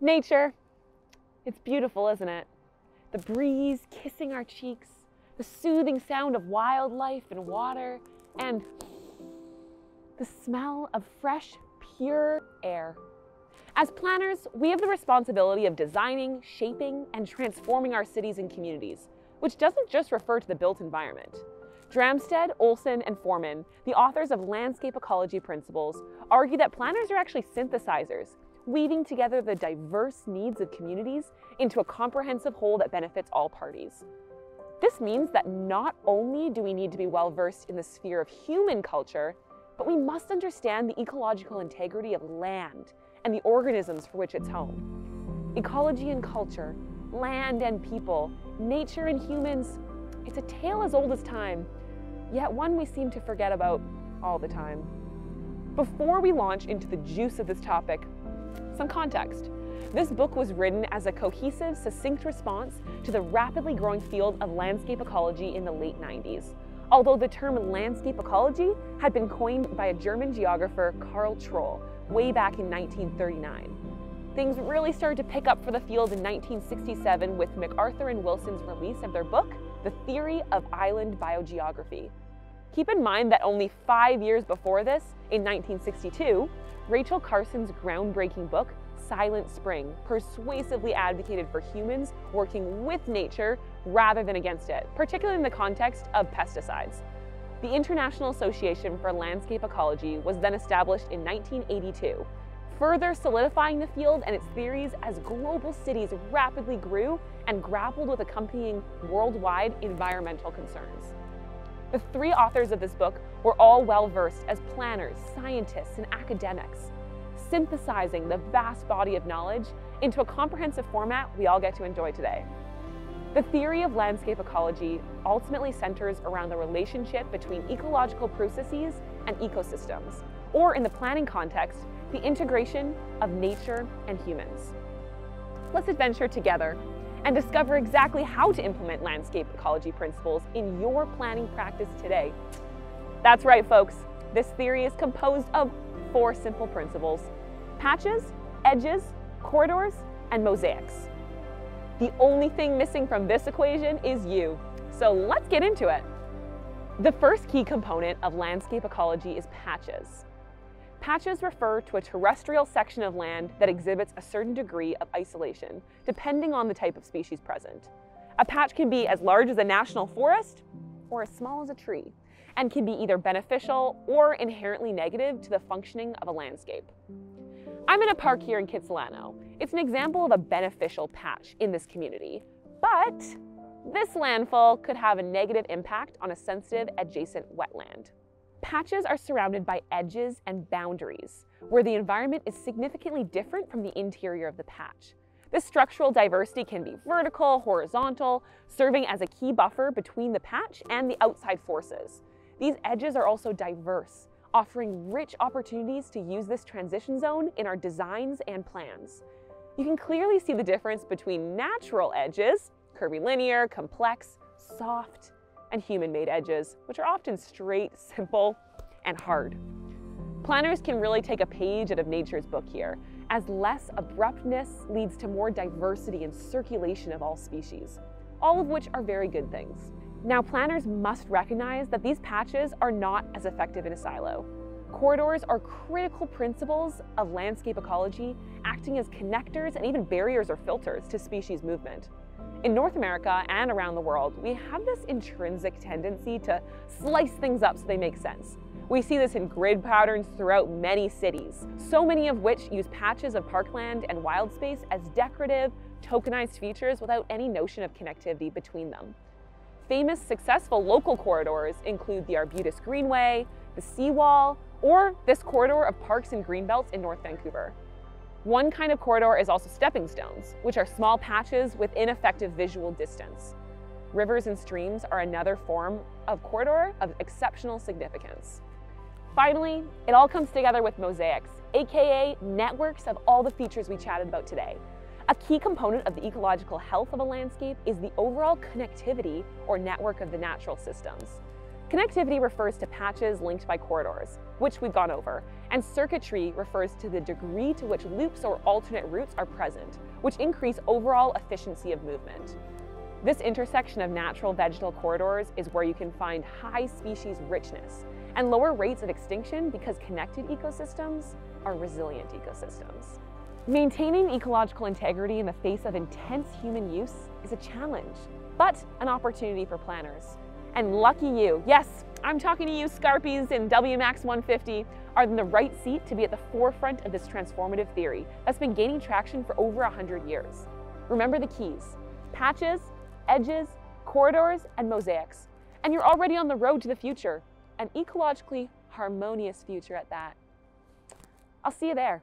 Nature. It's beautiful, isn't it? The breeze kissing our cheeks, the soothing sound of wildlife and water, and the smell of fresh, pure air. As planners, we have the responsibility of designing, shaping, and transforming our cities and communities, which doesn't just refer to the built environment. Dramstad, Olsen, and Forman, the authors of Landscape Ecology Principles, argue that planners are actually synthesizers, weaving together the diverse needs of communities into a comprehensive whole that benefits all parties. This means that not only do we need to be well-versed in the sphere of human culture, but we must understand the ecological integrity of land and the organisms for which it's home. Ecology and culture, land and people, nature and humans, it's a tale as old as time, yet one we seem to forget about all the time. Before we launch into the juice of this topic, some context. This book was written as a cohesive, succinct response to the rapidly growing field of landscape ecology in the late 90s, although the term landscape ecology had been coined by a German geographer, Karl Troll, way back in 1939. Things really started to pick up for the field in 1967 with MacArthur and Wilson's release of their book, The Theory of Island Biogeography. Keep in mind that only 5 years before this, in 1962, Rachel Carson's groundbreaking book, Silent Spring, persuasively advocated for humans working with nature rather than against it, particularly in the context of pesticides. The International Association for Landscape Ecology was then established in 1982, further solidifying the field and its theories as global cities rapidly grew and grappled with accompanying worldwide environmental concerns. The three authors of this book were all well-versed as planners, scientists, and academics, synthesizing the vast body of knowledge into a comprehensive format we all get to enjoy today. The theory of landscape ecology ultimately centers around the relationship between ecological processes and ecosystems, or in the planning context, the integration of nature and humans. Let's adventure together and discover exactly how to implement landscape ecology principles in your planning practice today. That's right, folks. This theory is composed of 4 simple principles: patches, edges, corridors, and mosaics. The only thing missing from this equation is you. So let's get into it. The first key component of landscape ecology is patches. Patches refer to a terrestrial section of land that exhibits a certain degree of isolation, depending on the type of species present. A patch can be as large as a national forest or as small as a tree, and can be either beneficial or inherently negative to the functioning of a landscape. I'm in a park here in Kitsilano. It's an example of a beneficial patch in this community, but this landfall could have a negative impact on a sensitive adjacent wetland. Patches are surrounded by edges and boundaries, where the environment is significantly different from the interior of the patch. This structural diversity can be vertical, horizontal, serving as a key buffer between the patch and the outside forces. These edges are also diverse, offering rich opportunities to use this transition zone in our designs and plans. You can clearly see the difference between natural edges, curvilinear, complex, soft, and human-made edges, which are often straight, simple, and hard. Planners can really take a page out of nature's book here, as less abruptness leads to more diversity and circulation of all species, all of which are very good things. Now, planners must recognize that these patches are not as effective in a silo. Corridors are critical principles of landscape ecology, acting as connectors and even barriers or filters to species movement. In North America and around the world, we have this intrinsic tendency to slice things up so they make sense. We see this in grid patterns throughout many cities, so many of which use patches of parkland and wild space as decorative, tokenized features without any notion of connectivity between them. Famous, successful local corridors include the Arbutus Greenway, the Seawall, or this corridor of parks and greenbelts in North Vancouver. One kind of corridor is also stepping stones, which are small patches within effective visual distance. Rivers and streams are another form of corridor of exceptional significance. Finally, it all comes together with mosaics, aka networks of all the features we chatted about today. A key component of the ecological health of a landscape is the overall connectivity or network of the natural systems. Connectivity refers to patches linked by corridors, which we've gone over, And circuitry refers to the degree to which loops or alternate routes are present, which increase overall efficiency of movement. This intersection of natural vegetal corridors is where you can find high species richness and lower rates of extinction because connected ecosystems are resilient ecosystems. Maintaining ecological integrity in the face of intense human use is a challenge, but an opportunity for planners. And lucky you, yes, I'm talking to you Scarpies in WMAX 150, are in the right seat to be at the forefront of this transformative theory that's been gaining traction for over 100 years. Remember the keys: patches, edges, corridors, and mosaics. And you're already on the road to the future, an ecologically harmonious future at that. I'll see you there.